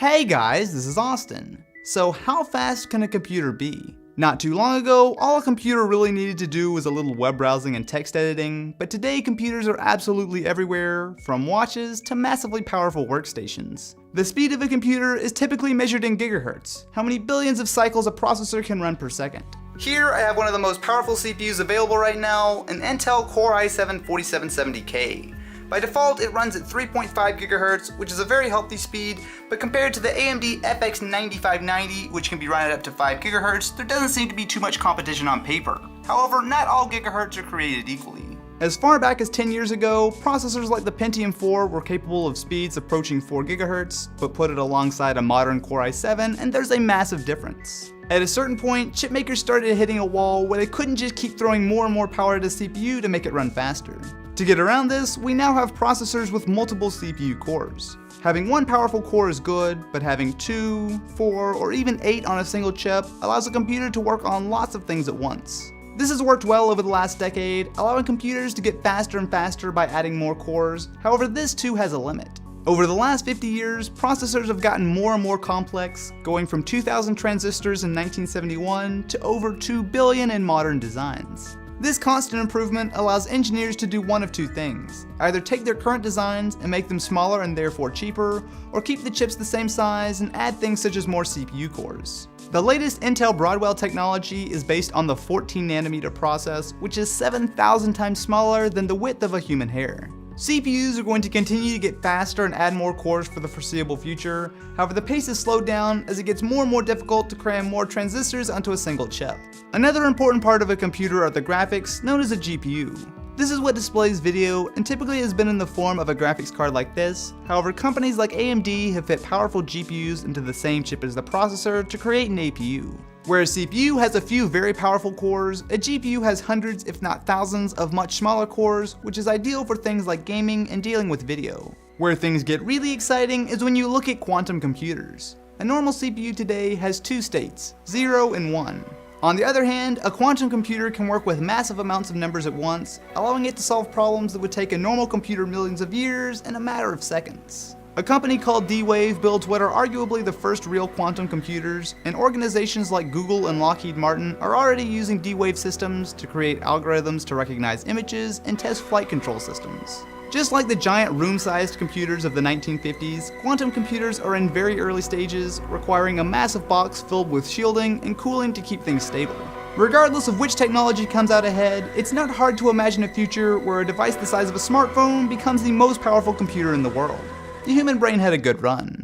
Hey guys, this is Austin. So how fast can a computer be? Not too long ago, all a computer really needed to do was a little web browsing and text editing, but today computers are absolutely everywhere, from watches to massively powerful workstations. The speed of a computer is typically measured in gigahertz, how many billions of cycles a processor can run per second. Here I have one of the most powerful CPUs available right now, an Intel Core i7-4770K. By default, it runs at 3.5 GHz, which is a very healthy speed, but compared to the AMD FX 9590, which can be run at up to 5 GHz, there doesn't seem to be too much competition on paper. However, not all gigahertz are created equally. As far back as 10 years ago, processors like the Pentium 4 were capable of speeds approaching 4 GHz, but put it alongside a modern Core i7 and there's a massive difference. At a certain point, chipmakers started hitting a wall where they couldn't just keep throwing more and more power at a CPU to make it run faster. To get around this, we now have processors with multiple CPU cores. Having one powerful core is good, but having 2, 4, or even 8 on a single chip allows a computer to work on lots of things at once. This has worked well over the last decade, allowing computers to get faster and faster by adding more cores. However, this too has a limit. Over the last 50 years, processors have gotten more and more complex, going from 2,000 transistors in 1971 to over 2 billion in modern designs. This constant improvement allows engineers to do one of two things: either take their current designs and make them smaller and therefore cheaper, or keep the chips the same size and add things such as more CPU cores. The latest Intel Broadwell technology is based on the 14nm process, which is 7,000 times smaller than the width of a human hair. CPUs are going to continue to get faster and add more cores for the foreseeable future. However, the pace is slowed down as it gets more and more difficult to cram more transistors onto a single chip. Another important part of a computer are the graphics, known as a GPU. This is what displays video and typically has been in the form of a graphics card like this. However, companies like AMD have fit powerful GPUs into the same chip as the processor to create an APU. Where a CPU has a few very powerful cores, a GPU has hundreds if not thousands of much smaller cores, which is ideal for things like gaming and dealing with video. Where things get really exciting is when you look at quantum computers. A normal CPU today has two states, 0 and 1. On the other hand, a quantum computer can work with massive amounts of numbers at once, allowing it to solve problems that would take a normal computer millions of years in a matter of seconds. A company called D-Wave builds what are arguably the first real quantum computers, and organizations like Google and Lockheed Martin are already using D-Wave systems to create algorithms to recognize images and test flight control systems. Just like the giant room-sized computers of the 1950s, quantum computers are in very early stages, requiring a massive box filled with shielding and cooling to keep things stable. Regardless of which technology comes out ahead, it's not hard to imagine a future where a device the size of a smartphone becomes the most powerful computer in the world. The human brain had a good run.